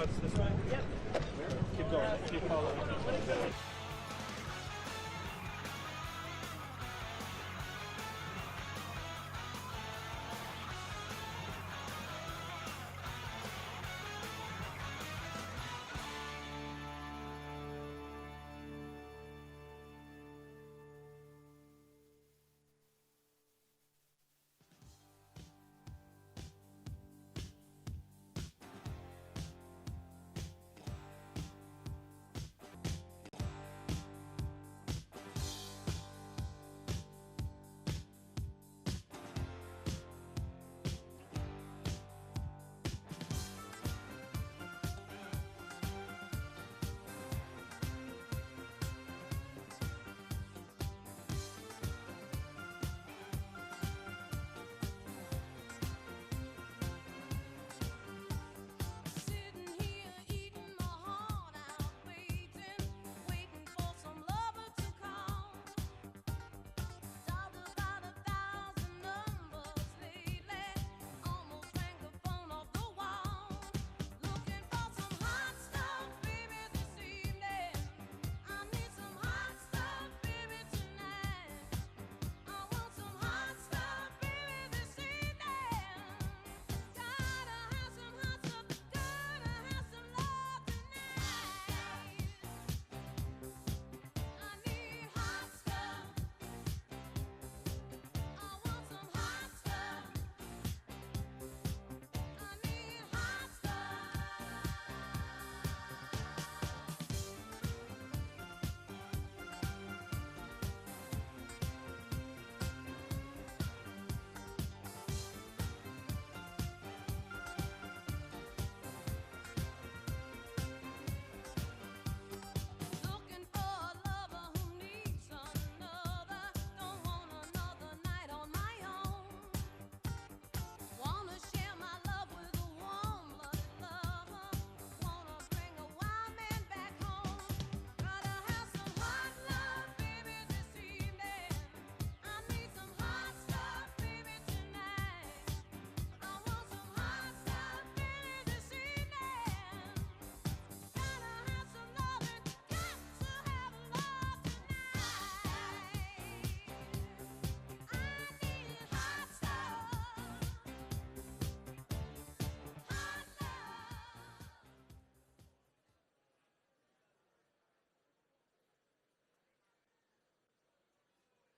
cuts this way? Yep. Keep going. Keep following.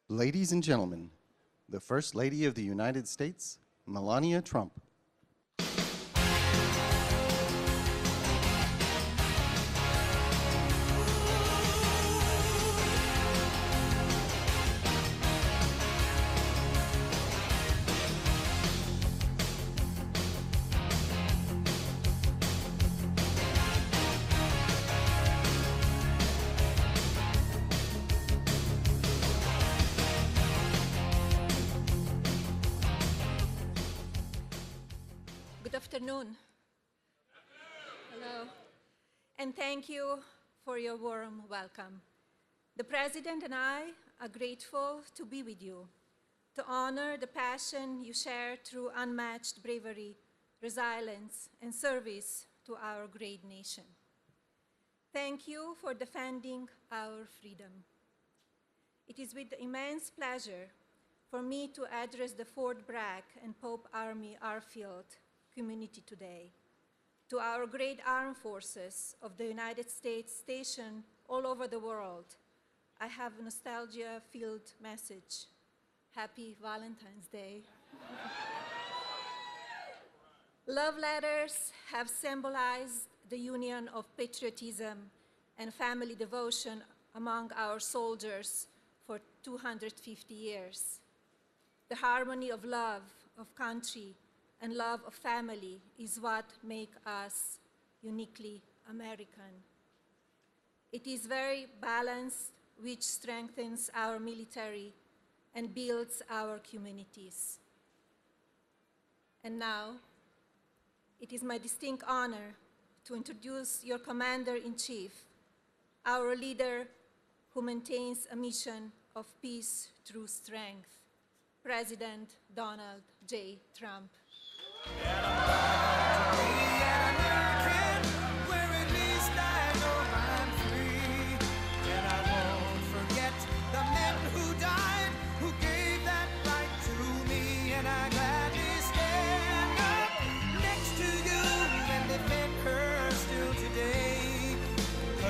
Ladies and gentlemen, the First Lady of the United States, Melania Trump. Good afternoon. Hello. And thank you for your warm welcome. The President and I are grateful to be with you, to honor the passion you share through unmatched bravery, resilience, and service to our great nation. Thank you for defending our freedom. It is with immense pleasure for me to address the Fort Bragg and Pope Army Airfield community today. To our great armed forces of the United States stationed all over the world, I have a nostalgia-filled message. Happy Valentine's Day. Love letters have symbolized the union of patriotism and family devotion among our soldiers for 250 years. The harmony of love of country and love of family is what makes us uniquely American. It is very balanced, which strengthens our military and builds our communities. And now, it is my distinct honor to introduce your Commander-in-Chief, our leader who maintains a mission of peace through strength, President Donald J. Trump. And I'm proud to be an American.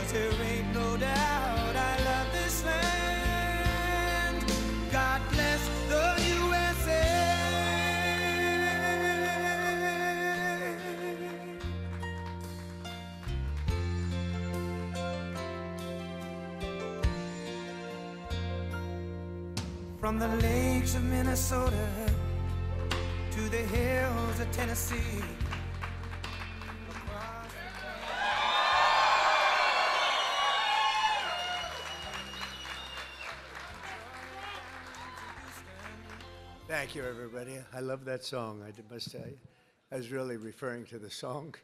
'cause there ain't no doubt I love this land. God bless the USA. From the lakes of Minnesota to the hills of Tennessee. Thank you, everybody. I love that song, I must tell you. I was really referring to the song.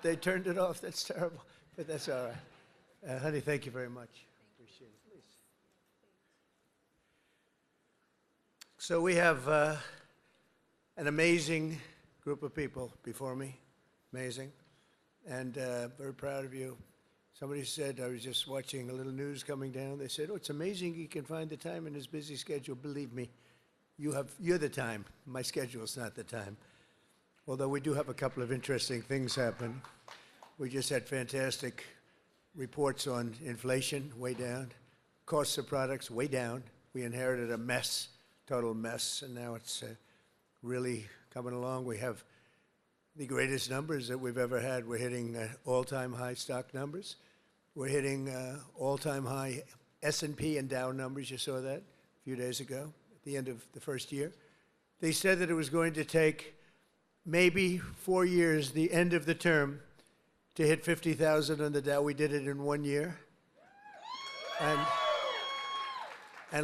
They turned it off. That's terrible, but that's all right. Honey, thank you very much. Appreciate it. Please. So we have an amazing group of people before me. Amazing. And very proud of you. Somebody said, I was just watching a little news coming down. They said, oh, it's amazing he can find the time in his busy schedule. Believe me. You're the time. My schedule's not the time. Although we do have a couple of interesting things happen. We just had fantastic reports on inflation, way down. Costs of products, way down. We inherited a mess, total mess, and now it's really coming along. We have the greatest numbers that we've ever had. We're hitting all-time high stock numbers. We're hitting all-time high S&P and Dow numbers. You saw that a few days ago. The end of the first year. They said that it was going to take maybe 4 years, the end of the term, to hit 50,000 on the Dow. We did it in 1 year. And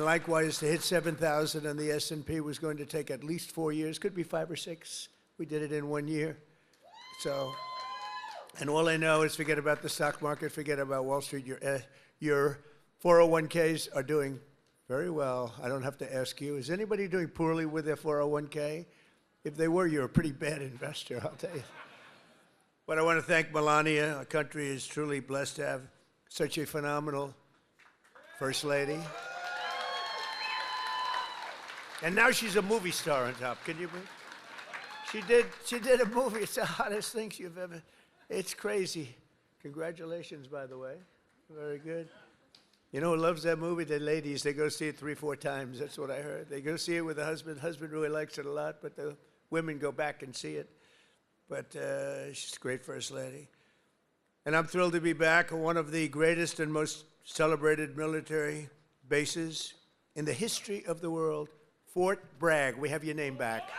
likewise, to hit 7,000 on the S&P was going to take at least 4 years, could be 5 or 6. We did it in 1 year. So, and all I know is forget about the stock market, forget about Wall Street. Your 401ks are doing very well. I don't have to ask you. Is anybody doing poorly with their 401k? If they were, you're a pretty bad investor, I'll tell you. But I want to thank Melania. Our country is truly blessed to have such a phenomenal First Lady. And now she's a movie star on top. Can you believe? She did a movie. It's the hottest thing you've ever. It's crazy. Congratulations, by the way. Very good. You know who loves that movie? The ladies. They go see it 3, 4 times. That's what I heard. They go see it with the husband. Husband really likes it a lot, but the women go back and see it. But she's a great First Lady. And I'm thrilled to be back on one of the greatest and most celebrated military bases in the history of the world, Fort Bragg. We have your name back.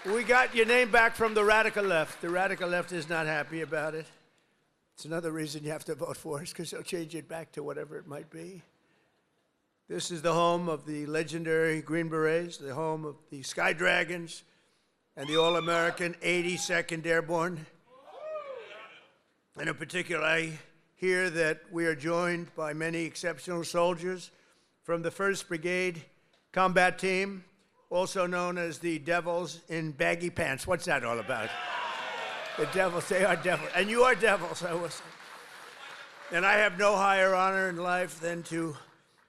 We got your name back from the radical left. The radical left is not happy about it. It's another reason you have to vote for us, because they'll change it back to whatever it might be. This is the home of the legendary Green Berets, the home of the Sky Dragons, and the All-American 82nd Airborne. And in particular, I hear that we are joined by many exceptional soldiers from the 1st Brigade Combat Team, also known as the Devils in Baggy Pants. What's that all about? The devils, they are devils. And you are devils, I will say. And I have no higher honor in life than to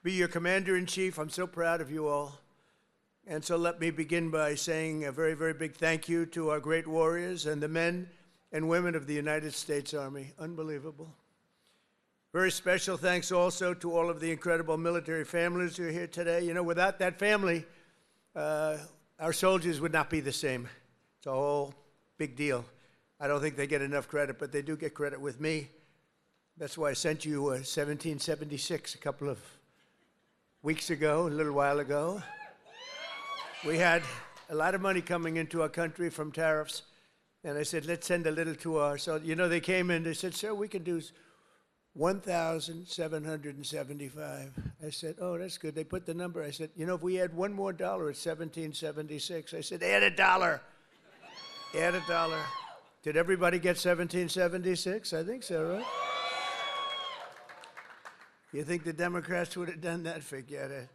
be your commander-in-chief. I'm so proud of you all. And so let me begin by saying a very, very big thank you to our great warriors and the men and women of the United States Army. Unbelievable. Very special thanks also to all of the incredible military families who are here today. You know, without that family, our soldiers would not be the same. It's a whole big deal. I don't think they get enough credit, but they do get credit with me. That's why I sent you 1776 a couple of weeks ago, a little while ago. We had a lot of money coming into our country from tariffs, and I said, let's send a little to our, so, you know, they came in, they said, sir, we can do 1,775. I said, oh, that's good. They put the number. I said, you know, if we add one more dollar, it's 1776. I said, add $1. Add $1. Did everybody get 1776? I think so, right? You think the Democrats would have done that? Forget it.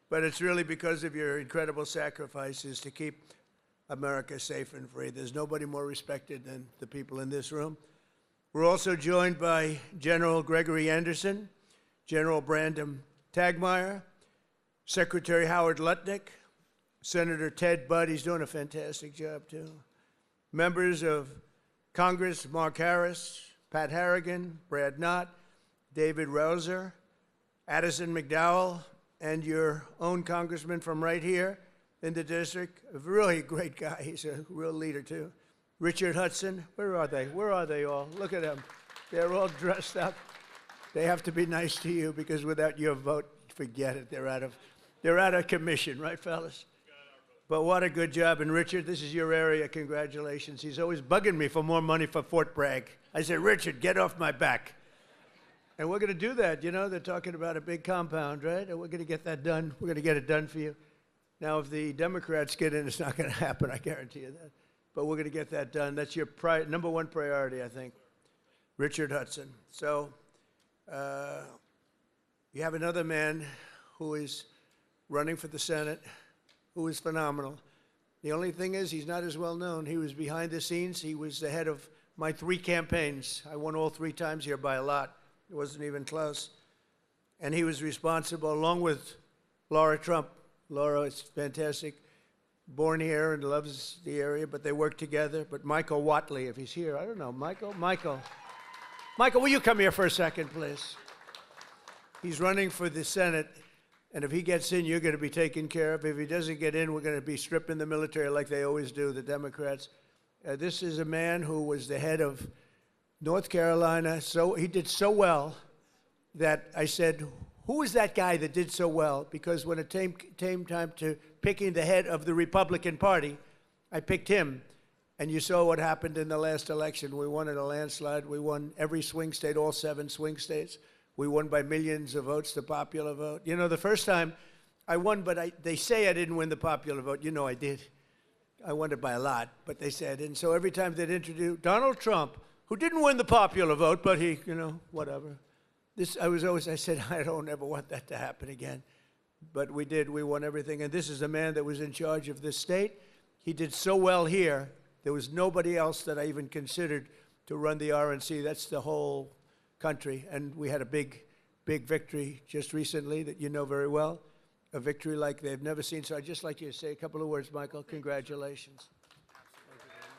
But it's really because of your incredible sacrifices to keep America safe and free. There's nobody more respected than the people in this room. We're also joined by General Gregory Anderson, General Brandon Tagmeyer, Secretary Howard Lutnick, Senator Ted Budd. He's doing a fantastic job, too. Members of Congress, Mark Harris, Pat Harrigan, Brad Knott, David Rouser, Addison McDowell, and your own congressman from right here in the district, a really great guy. He's a real leader, too. Richard Hudson. Where are they? Where are they all? Look at them. They're all dressed up. They have to be nice to you because without your vote, forget it. They're out of commission, right, fellas? But what a good job. And Richard, this is your area. Congratulations. He's always bugging me for more money for Fort Bragg. I said, Richard, get off my back. And we're going to do that. You know, they're talking about a big compound, right? And we're going to get that done. We're going to get it done for you. Now, if the Democrats get in, it's not going to happen. I guarantee you that. But we're going to get that done. That's your number one priority, I think. Richard Hudson. So you have another man who is running for the Senate, who is phenomenal. The only thing is he's not as well known. He was behind the scenes. He was the head of my 3 campaigns. I won all 3 times here by a lot. It wasn't even close. And he was responsible, along with Laura Trump. Laura is fantastic, born here and loves the area, but they work together. But Michael Watley, if he's here, I don't know. Michael, will you come here for a second, please? He's running for the Senate. And if he gets in, you're going to be taken care of. If he doesn't get in, we're going to be stripping the military like they always do, the Democrats. This is a man who was the head of North Carolina. So he did so well that I said, who is that guy that did so well? Because when it came time to picking the head of the Republican Party, I picked him. And you saw what happened in the last election. We won in a landslide. We won every swing state, all 7 swing states. We won by millions of votes, the popular vote. You know, the first time I won, but they say I didn't win the popular vote. You know I did. I won it by a lot, but they say I didn't. So every time they'd introduce Donald Trump, who didn't win the popular vote, but he, you know, whatever. I said, I don't ever want that to happen again. But we did. We won everything. And this is a man that was in charge of this state. He did so well here. There was nobody else that I even considered to run the RNC. That's the whole country. And we had a big, big victory just recently that you know very well, a victory like they've never seen. So I'd just like you to say a couple of words, Michael. Congratulations.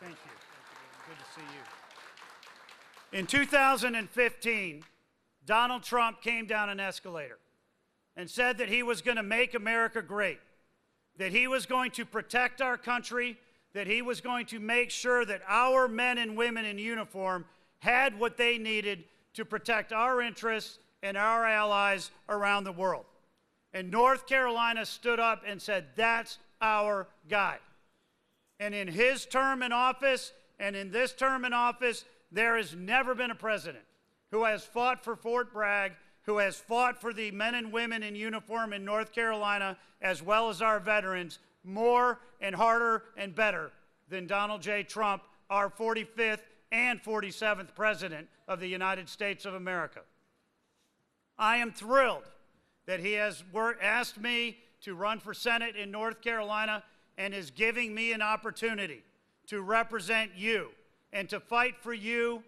Thank you. Good to see you. In 2015, Donald Trump came down an escalator and said that he was going to make America great, that he was going to protect our country, that he was going to make sure that our men and women in uniform had what they needed to protect our interests and our allies around the world. And North Carolina stood up and said, that's our guy. And in his term in office and in this term in office, there has never been a president who has fought for Fort Bragg, who has fought for the men and women in uniform in North Carolina, as well as our veterans, more and harder and better than Donald J. Trump, our 45th and 47th President of the United States of America. I am thrilled that he has asked me to run for Senate in North Carolina and is giving me an opportunity to represent you and to fight for you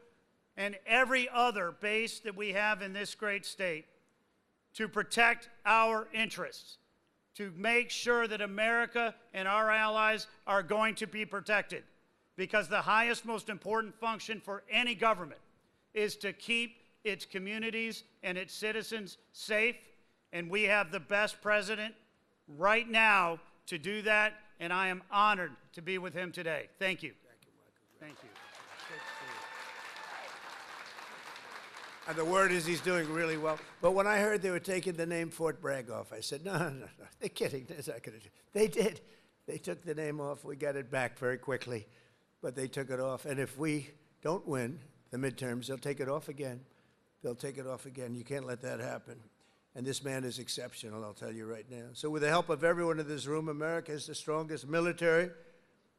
and every other base that we have in this great state to protect our interests, to make sure that America and our allies are going to be protected. Because the highest, most important function for any government is to keep its communities and its citizens safe, and we have the best president right now to do that, and I am honored to be with him today. Thank you. Thank you, Michael. Thank you. And the word is he's doing really well. But when I heard they were taking the name Fort Bragg off, I said, no, they're kidding. They're not gonna do. They did. They took the name off. We got it back very quickly, but they took it off. And if we don't win the midterms, they'll take it off again. They'll take it off again. You can't let that happen. And this man is exceptional, I'll tell you right now. So with the help of everyone in this room, America is the strongest military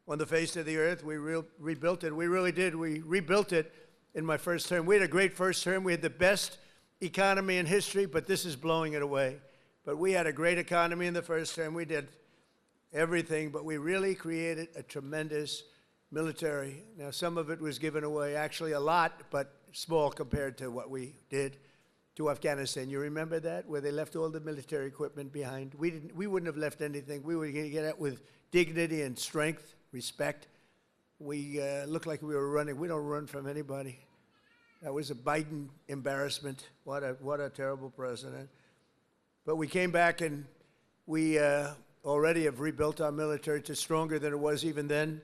on the face of the earth. We rebuilt it. We really did. We rebuilt it in my first term. We had a great first term. We had the best economy in history, but this is blowing it away. But we had a great economy in the first term. We did everything, but we really created a tremendous military. Now, some of it was given away, actually a lot, but small compared to what we did to Afghanistan. You remember that, where they left all the military equipment behind? We wouldn't have left anything. We would get out with dignity and strength, respect. We looked like we were running. We don't run from anybody. That was a Biden embarrassment. What a terrible president. But we came back, and we already have rebuilt our military to stronger than it was even then.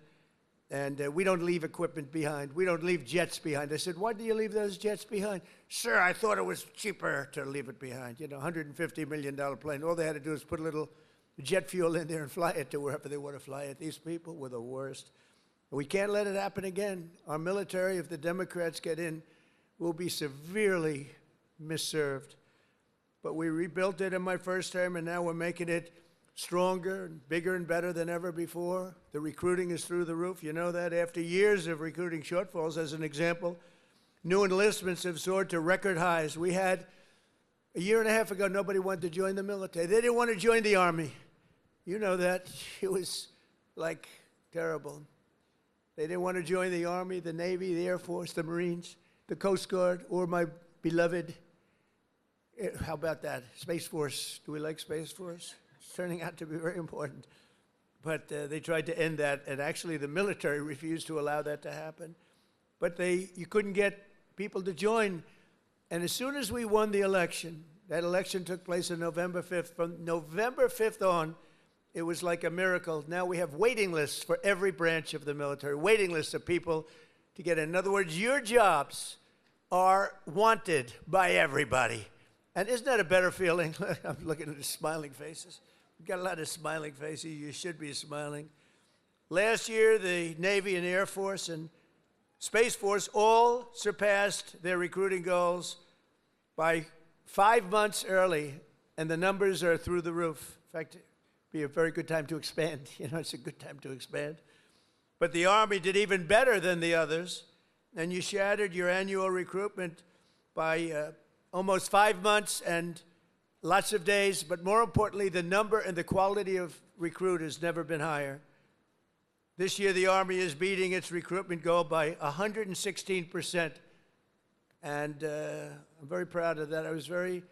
And we don't leave equipment behind. We don't leave jets behind. I said, why do you leave those jets behind? Sir, I thought it was cheaper to leave it behind. You know, $150 million plane. All they had to do was put a little jet fuel in there and fly it to wherever they want to fly it. These people were the worst. We can't let it happen again. Our military, if the Democrats get in, will be severely misserved. But we rebuilt it in my first term, and now we're making it stronger and bigger and better than ever before. The recruiting is through the roof. You know that. After years of recruiting shortfalls, as an example, new enlistments have soared to record highs. We had, a year and a half ago, nobody wanted to join the military. They didn't want to join the Army. You know that. It was, like, terrible. They didn't want to join the Army, the Navy, the Air Force, the Marines, the Coast Guard, or my beloved, how about that, Space Force. Do we like Space Force? It's turning out to be very important. But they tried to end that, and actually the military refused to allow that to happen. But you couldn't get people to join. And as soon as we won the election, that election took place on November 5th. From November 5th on, it was like a miracle. Now we have waiting lists for every branch of the military, waiting lists of people to get in. In other words, your jobs are wanted by everybody. And isn't that a better feeling? I'm looking at the smiling faces. We've got a lot of smiling faces. You should be smiling. Last year, the Navy and Air Force and Space Force all surpassed their recruiting goals by 5 months early, and the numbers are through the roof. In fact, it'd be a very good time to expand. You know, it's a good time to expand. But the Army did even better than the others, and you shattered your annual recruitment by almost 5 months and lots of days. But more importantly, the number and the quality of recruit has never been higher. This year, the Army is beating its recruitment goal by 116%. And I'm very proud of that. I was very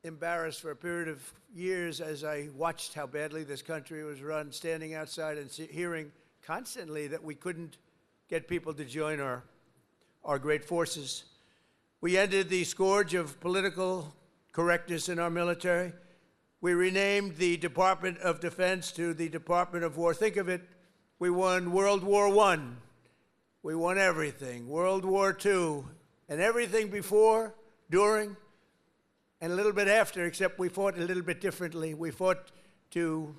embarrassed for a period of years as I watched how badly this country was run, standing outside and hearing constantly that we couldn't get people to join our great forces. We ended the scourge of political correctness in our military. We renamed the Department of Defense to the Department of War. Think of it, we won World War I. We won everything. World War II, and everything before, during, and a little bit after, except we fought a little bit differently. We fought to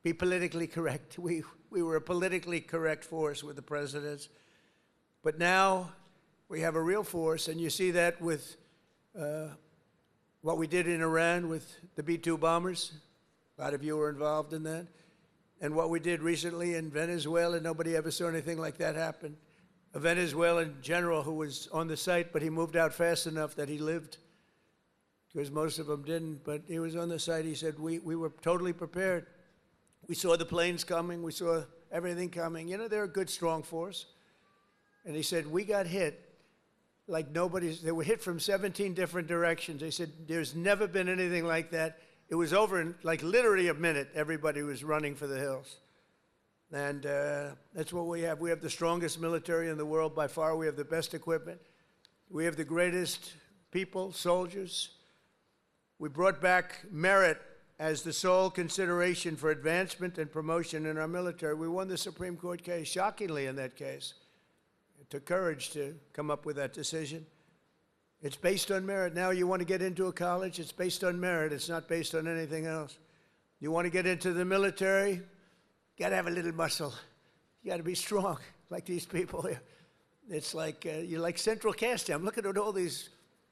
be politically correct. We were a politically correct force with the presidents. But now we have a real force, and you see that with what we did in Iran with the B-2 bombers. A lot of you were involved in that. And what we did recently in Venezuela, nobody ever saw anything like that happen. A Venezuelan general who was on the site, but he moved out fast enough that he lived, because most of them didn't. But he was on the site. He said, we were totally prepared. We saw the planes coming. We saw everything coming. You know, they're a good, strong force. And he said, we got hit like nobody's. They were hit from 17 different directions. They said, there's never been anything like that. It was over in, like, literally a minute. Everybody was running for the hills. And that's what we have. We have the strongest military in the world by far. We have the best equipment. We have the greatest people, soldiers. We brought back merit as the sole consideration for advancement and promotion in our military. We won the Supreme Court case, shockingly in that case. It took courage to come up with that decision. It's based on merit. Now you want to get into a college, it's based on merit. It's not based on anything else. You want to get into the military, you got to have a little muscle. You got to be strong, like these people here. It's like, you're like central casting. I'm looking at all these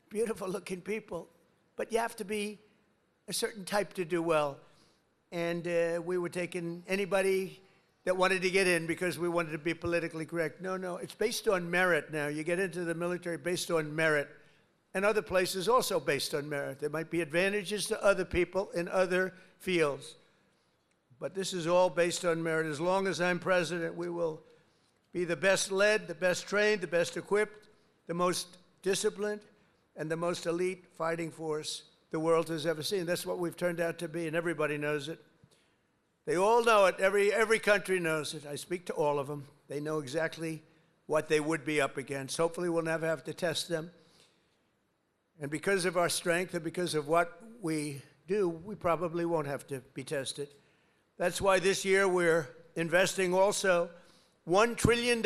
beautiful-looking people. But you have to be a certain type to do well. And we were taking anybody that wanted to get in because we wanted to be politically correct. No, it's based on merit now. You get into the military based on merit. And other places also based on merit. There might be advantages to other people in other fields. But this is all based on merit. As long as I'm president, we will be the best led, the best trained, the best equipped, the most disciplined, and the most elite fighting force the world has ever seen. That's what we've turned out to be, and everybody knows it. They all know it. Every country knows it. I speak to all of them. They know exactly what they would be up against. Hopefully we'll never have to test them. And because of our strength and because of what we do, we probably won't have to be tested. That's why this year we're investing also $1 trillion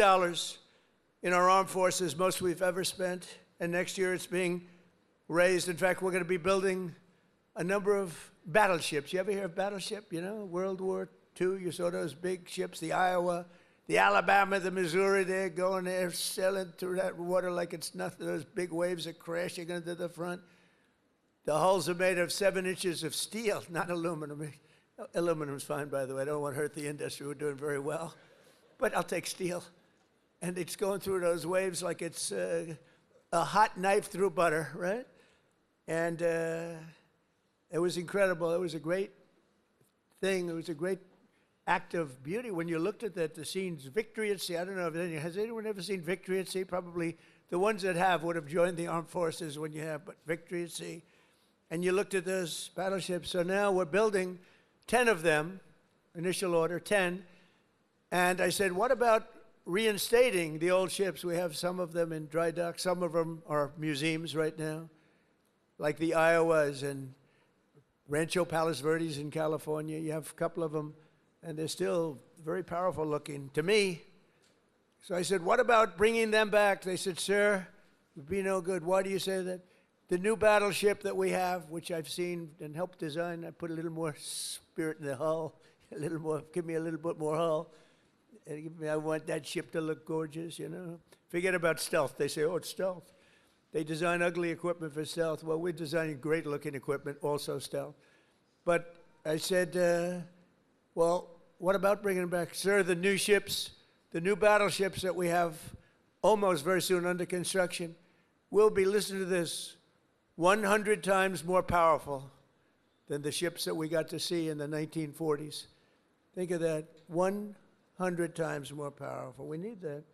in our armed forces, most we've ever spent. And next year it's being raised. In fact, we're going to be building a number of battleships. You ever hear of battleship? You know, World War II, you saw those big ships, the Iowa, the Alabama, the Missouri, they're going there, sailing through that water like it's nothing. Those big waves are crashing into the front. The hulls are made of 7 inches of steel, not aluminum. Aluminum's fine, by the way. I don't want to hurt the industry. We're doing very well. But I'll take steel. And it's going through those waves like it's a hot knife through butter, right? And it was incredible. It was a great thing. It was a great act of beauty when you looked at that, the scenes, Victory at Sea. I don't know, has anyone ever seen Victory at Sea? Probably the ones that have would have joined the armed forces when you have, but Victory at Sea. And you looked at those battleships. So now we're building 10 of them, initial order, 10. And I said, what about reinstating the old ships? We have some of them in dry dock. Some of them are museums right now, like the Iowas and Rancho Palos Verdes in California. You have a couple of them, and they're still very powerful looking to me. So I said, what about bringing them back? They said, sir, it would be no good. Why do you say that? The new battleship that we have, which I've seen and helped design, I put a little more spirit in the hull, a little more, give me a little bit more hull. I want that ship to look gorgeous, you know. Forget about stealth. They say, oh, it's stealth. They design ugly equipment for stealth. Well, we're designing great-looking equipment, also stealth. But I said, well, what about bringing them back? Sir, the new ships, the new battleships that we have almost very soon under construction will be, listen to this, 100 times more powerful than the ships that we got to see in the 1940s. Think of that, 100 times more powerful. We need that.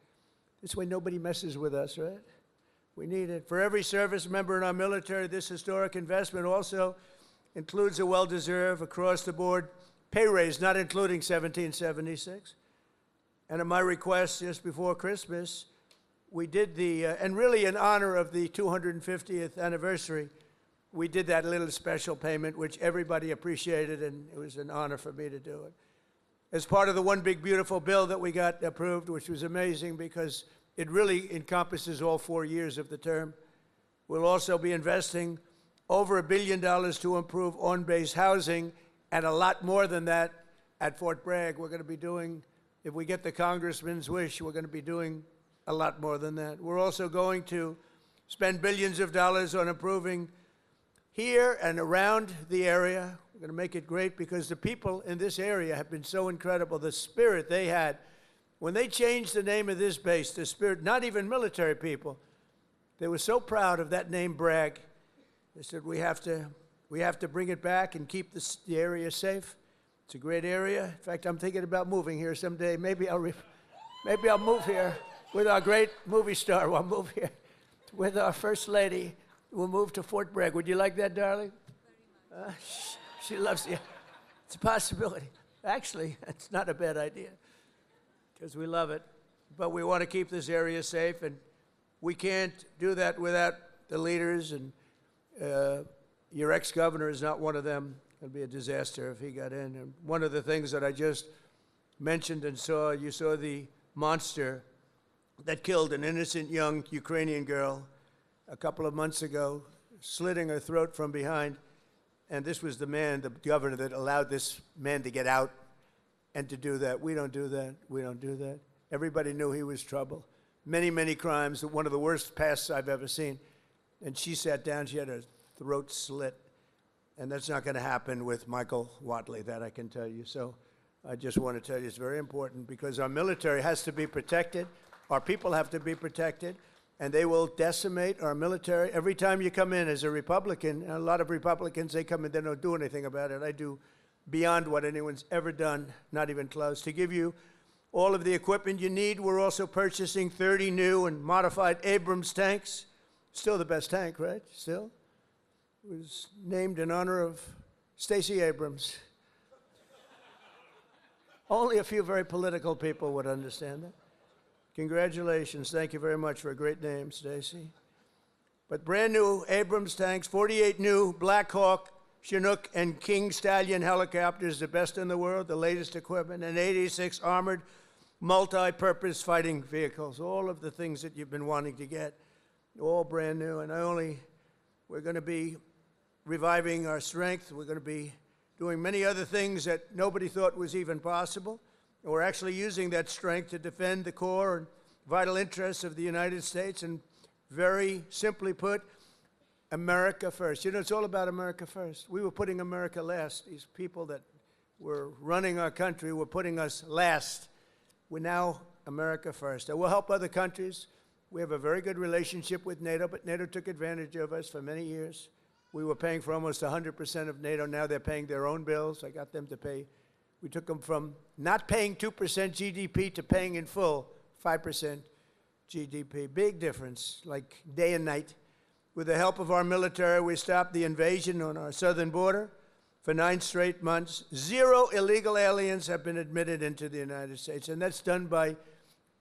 This way nobody messes with us, right? We need it. For every service member in our military, this historic investment also includes a well-deserved, across-the-board pay raise, not including 1776. And at my request just before Christmas, we did the, and really in honor of the 250th anniversary, we did that little special payment, which everybody appreciated, and it was an honor for me to do it. As part of the one big beautiful bill that we got approved, which was amazing because it really encompasses all 4 years of the term. We'll also be investing over $1 billion to improve on-base housing, and a lot more than that at Fort Bragg. We're going to be doing, if we get the congressman's wish, we're going to be doing a lot more than that. We're also going to spend billions of dollars on improving here and around the area. We're going to make it great because the people in this area have been so incredible. The spirit they had. When they changed the name of this base, the spirit, not even military people, they were so proud of that name, Bragg. They said, we have to bring it back and keep the area safe. It's a great area. In fact, I'm thinking about moving here someday. Maybe I'll move here with our great movie star. We'll move here with our First Lady. We'll move to Fort Bragg. Would you like that, darling? She loves you. It's a possibility. Actually, it's not a bad idea because we love it. But we want to keep this area safe, and we can't do that without the leaders, and your ex-governor is not one of them. It would be a disaster if he got in. And one of the things that I just mentioned and saw, you saw the monster that killed an innocent young Ukrainian girl a couple of months ago, slitting her throat from behind. And this was the man, the governor, that allowed this man to get out and to do that. We don't do that. We don't do that. Everybody knew he was trouble. Many, many crimes. One of the worst pasts I've ever seen. And she sat down. She had her throat slit. And that's not going to happen with Michael Watley, that I can tell you. So I just want to tell you it's very important because our military has to be protected. Our people have to be protected. And they will decimate our military. Every time you come in as a Republican, and a lot of Republicans, they come in, they don't do anything about it. I do beyond what anyone's ever done, not even close. To give you all of the equipment you need, we're also purchasing 30 new and modified Abrams tanks. Still the best tank, right? Still? It was named in honor of Stacey Abrams. Only a few very political people would understand that. Congratulations. Thank you very much for a great name, Stacy. But brand new Abrams tanks, 48 new Black Hawk, Chinook, and King Stallion helicopters, the best in the world, the latest equipment, and 86 armored multi-purpose fighting vehicles, all of the things that you've been wanting to get, all brand new. And we're going to be reviving our strength. We're going to be doing many other things that nobody thought was even possible. And we're actually using that strength to defend the core and vital interests of the United States. And very simply put, America first. You know, it's all about America first. We were putting America last. These people that were running our country were putting us last. We're now America first. And we'll help other countries. We have a very good relationship with NATO, but NATO took advantage of us for many years. We were paying for almost 100% of NATO. Now they're paying their own bills. I got them to pay. We took them from not paying 2% GDP to paying in full 5% GDP. Big difference, like day and night. With the help of our military, we stopped the invasion on our southern border for 9 straight months. 0 illegal aliens have been admitted into the United States, and that's done by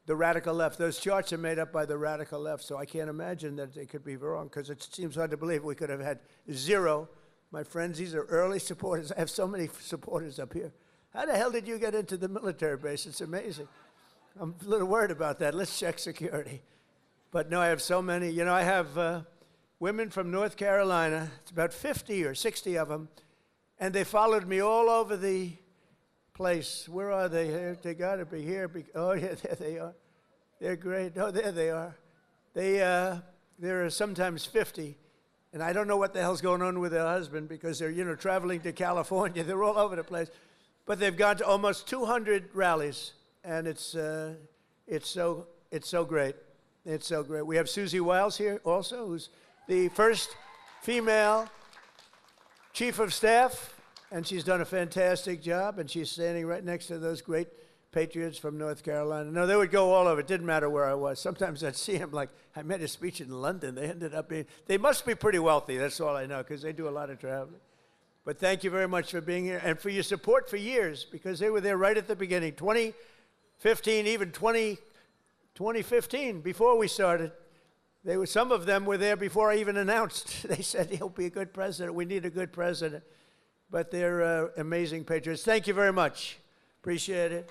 the radical left. Those charts are made up by the radical left, so I can't imagine that they could be wrong, because it seems hard to believe we could have had 0. My friends, these are early supporters. I have so many supporters up here. How the hell did you get into the military base? It's amazing. I'm a little worried about that. Let's check security. But no, I have so many. You know, I have women from North Carolina. It's about 50 or 60 of them. And they followed me all over the place. Where are they? They got to be here. Oh, yeah, there they are. They're great. Oh, there they are. There are sometimes 50. And I don't know what the hell's going on with their husband, because they're, you know, traveling to California. They're all over the place. But they've gone to almost 200 rallies. And it's so great. It's so great. We have Susie Wiles here also, who's the first female chief of staff, and she's done a fantastic job, and she's standing right next to those great patriots from North Carolina. No, they would go all over. It didn't matter where I was. Sometimes I'd see them, like, I made a speech in London. They ended up being, they must be pretty wealthy. That's all I know, because they do a lot of traveling. But thank you very much for being here, and for your support for years, because they were there right at the beginning. 2015, even 2015, before we started. Some of them were there before I even announced. They said, he'll be a good president. We need a good president. But they're amazing patriots. Thank you very much. Appreciate it.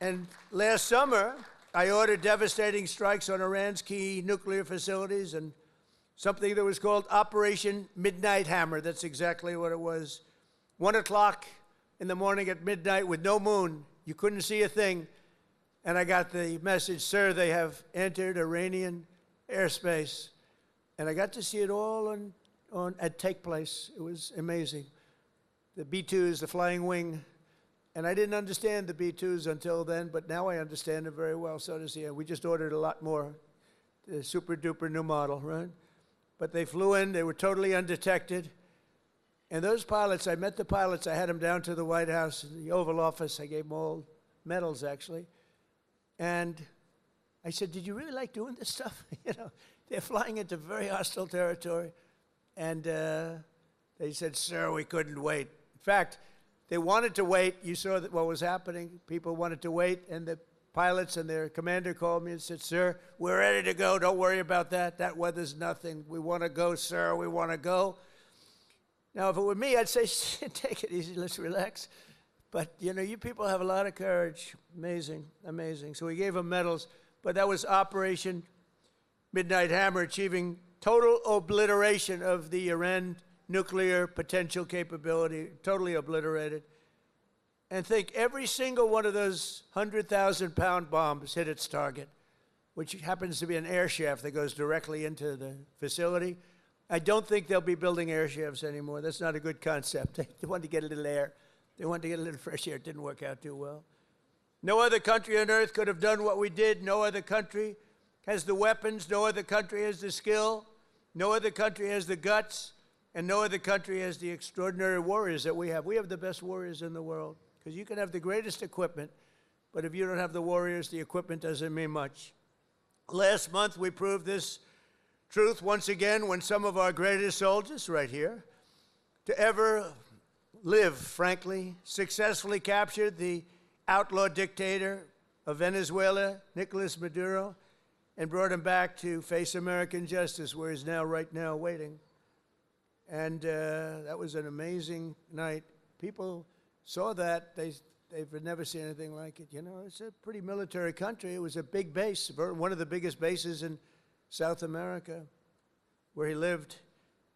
And last summer, I ordered devastating strikes on Iran's key nuclear facilities, and something that was called Operation Midnight Hammer. That's exactly what it was. 1 o'clock in the morning at midnight with no moon. You couldn't see a thing. And I got the message, sir, they have entered Iranian airspace. And I got to see it all take place. It was amazing. The B-2s, the flying wing. And I didn't understand the B-2s until then, but now I understand them very well. So does he. We just ordered a lot more. The super-duper new model, right? But they flew in. They were totally undetected. And those pilots, I met the pilots. I had them down to the White House, the Oval Office. I gave them all medals, actually. And I said, did you really like doing this stuff? You know, they're flying into very hostile territory. And they said, sir, we couldn't wait. In fact, they wanted to wait. You saw what was happening. People wanted to wait. And the pilots and their commander called me and said, sir, we're ready to go. Don't worry about that. That weather's nothing. We want to go, sir. We want to go. Now, if it were me, I'd say, take it easy. Let's relax. But, you know, you people have a lot of courage. Amazing, amazing. So we gave them medals. But that was Operation Midnight Hammer, achieving total obliteration of the Iran nuclear potential capability, totally obliterated. And think every single one of those 100,000-pound bombs hit its target, which happens to be an air shaft that goes directly into the facility. I don't think they'll be building air shafts anymore. That's not a good concept. They wanted to get a little air. They wanted to get a little fresh air. It didn't work out too well. No other country on earth could have done what we did. No other country has the weapons. No other country has the skill. No other country has the guts. And no other country has the extraordinary warriors that we have. We have the best warriors in the world. Because you can have the greatest equipment, but if you don't have the warriors, the equipment doesn't mean much. Last month, we proved this truth once again when some of our greatest soldiers, right here, to ever live, frankly, successfully captured the outlaw dictator of Venezuela, Nicolás Maduro, and brought him back to face American justice, where he's now, right now, waiting. And that was an amazing night. People saw that. They've never seen anything like it. You know, it's a pretty military country. It was a big base, one of the biggest bases in South America, where he lived.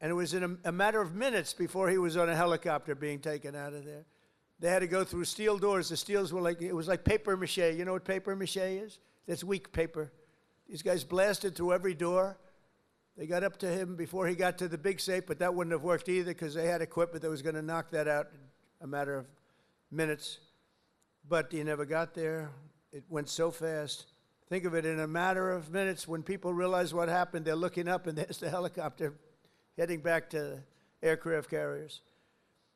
And it was in a matter of minutes before he was on a helicopter being taken out of there. They had to go through steel doors. The steels were like, it was like paper mache. You know what paper mache is? That's weak paper. These guys blasted through every door. They got up to him before he got to the big safe, but that wouldn't have worked either because they had equipment that was going to knock that out in a matter of minutes. But he never got there. It went so fast. Think of it, in a matter of minutes, when people realize what happened, they're looking up and there's the helicopter heading back to aircraft carriers.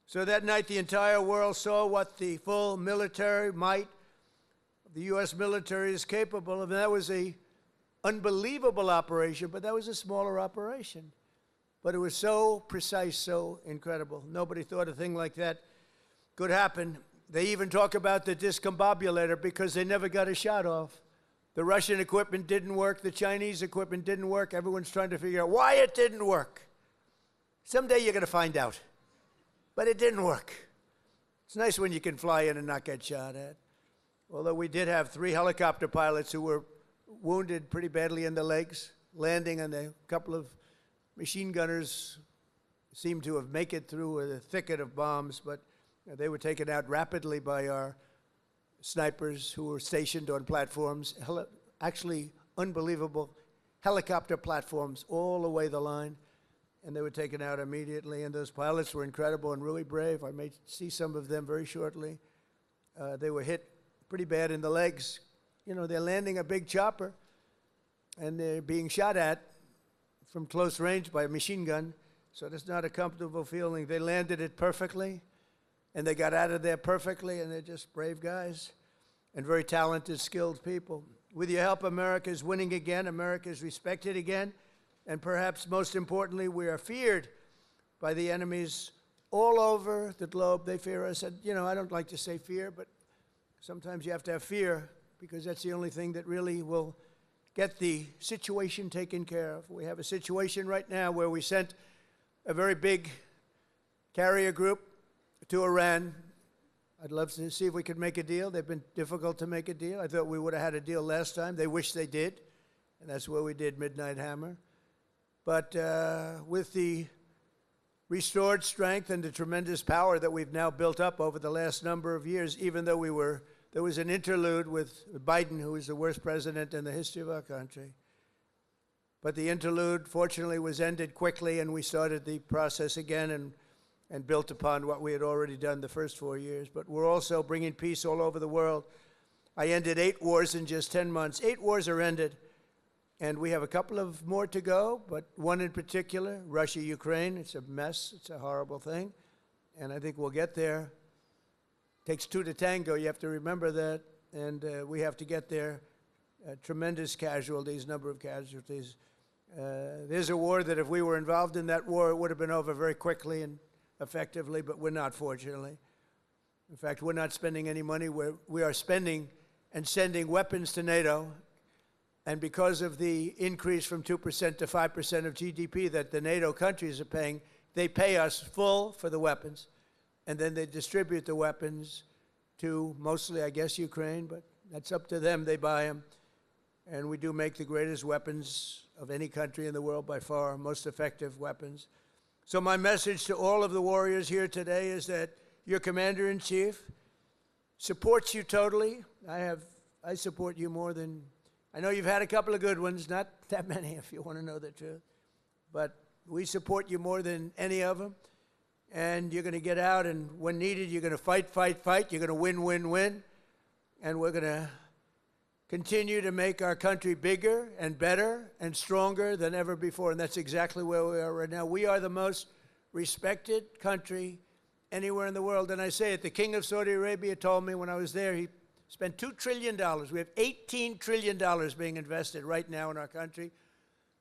So that night, the entire world saw what the full military might of the U.S. military is capable of. And that was an unbelievable operation, but that was a smaller operation. But it was so precise, so incredible. Nobody thought a thing like that could happen. They even talk about the discombobulator because they never got a shot off. The Russian equipment didn't work. The Chinese equipment didn't work. Everyone's trying to figure out why it didn't work. Someday you're going to find out. But it didn't work. It's nice when you can fly in and not get shot at. Although we did have 3 helicopter pilots who were wounded pretty badly in the legs, landing, and a couple of machine gunners seemed to have made it through a thicket of bombs, but they were taken out rapidly by our snipers who were stationed on platforms, actually unbelievable helicopter platforms all the way the line. And they were taken out immediately, and those pilots were incredible and really brave. I may see some of them very shortly. They were hit pretty bad in the legs. You know, they're landing a big chopper, and they're being shot at from close range by a machine gun, so that's not a comfortable feeling. They landed it perfectly, and they got out of there perfectly, and they're just brave guys and very talented, skilled people. With your help, America is winning again. America is respected again. And perhaps most importantly, we are feared by the enemies all over the globe. They fear us. And, you know, I don't like to say fear, but sometimes you have to have fear because that's the only thing that really will get the situation taken care of. We have a situation right now where we sent a very big carrier group to Iran. I'd love to see if we could make a deal. They've been difficult to make a deal. I thought we would have had a deal last time. They wish they did, and that's where we did Midnight Hammer. But with the restored strength and the tremendous power that we've now built up over the last number of years, even though there was an interlude with Biden, who is the worst president in the history of our country. But the interlude, fortunately, was ended quickly, and we started the process again and built upon what we had already done the first 4 years. But we're also bringing peace all over the world. I ended 8 wars in just 10 months. 8 wars are ended. And we have a couple of more to go, but one in particular, Russia-Ukraine. It's a mess. It's a horrible thing. And I think we'll get there. It takes 2 to tango. You have to remember that. And we have to get there. Tremendous casualties, number of casualties. There's a war that if we were involved in that war, it would have been over very quickly and effectively, but we're not, fortunately. In fact, we're not spending any money. We are spending and sending weapons to NATO. And because of the increase from 2% to 5% of GDP that the NATO countries are paying, they pay us full for the weapons. And then they distribute the weapons to mostly, I guess, Ukraine, but that's up to them. They buy them. And we do make the greatest weapons of any country in the world by far, most effective weapons. So my message to all of the warriors here today is that your commander-in-chief supports you totally. I support you more than... I know you've had a couple of good ones, not that many if you want to know the truth, but we support you more than any of them, and you're going to get out, and when needed, you're going to fight, fight, fight. You're going to win, win, win, and we're going to continue to make our country bigger and better and stronger than ever before, and that's exactly where we are right now. We are the most respected country anywhere in the world, and I say it. The King of Saudi Arabia told me when I was there, he spent $2 trillion. We have $18 trillion being invested right now in our country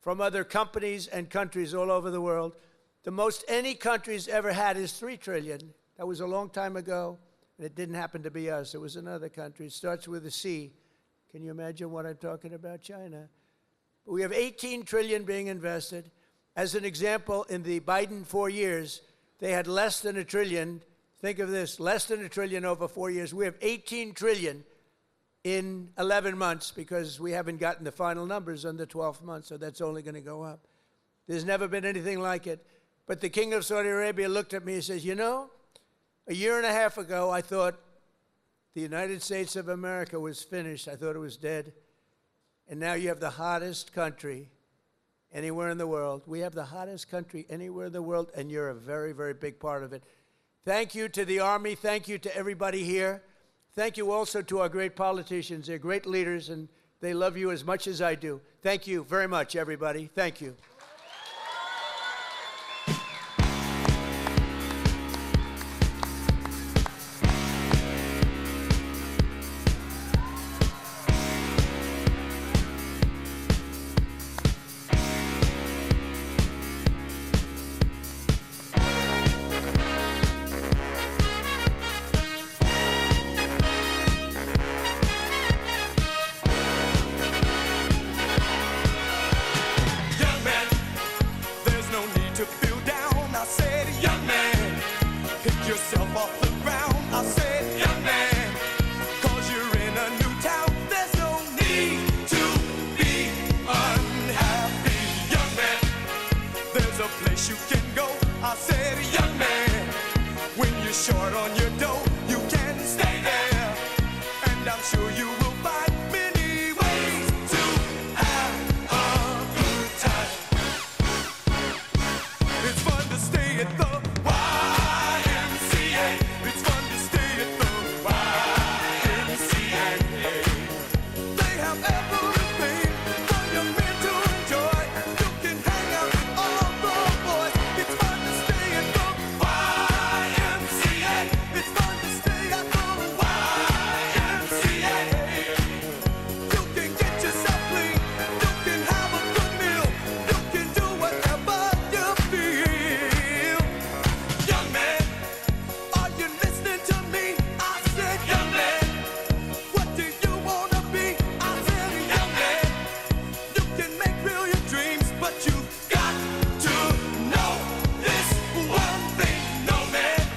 from other companies and countries all over the world. The most any country's ever had is $3 trillion. That was a long time ago, and it didn't happen to be us. It was another country. It starts with a C, Can you imagine what I'm talking about, China? But we have 18 trillion being invested. As an example, in the Biden 4 years, they had less than $1 trillion. Think of this, less than $1 trillion over 4 years. We have 18 trillion in 11 months because we haven't gotten the final numbers on the 12th month, so that's only going to go up. There's never been anything like it. But the king of Saudi Arabia looked at me and says, you know, a year and a half ago, I thought the United States of America was finished. I thought it was dead. And now you have the hottest country anywhere in the world. We have the hottest country anywhere in the world, and you're a very, very big part of it. Thank you to the Army. Thank you to everybody here. Thank you also to our great politicians. They're great leaders, and they love you as much as I do. Thank you very much, everybody. Thank you. Yourself off the ground. I said, young man, 'cause you're in a new town. There's no need to be unhappy. Young man, there's a place you can go. I said, young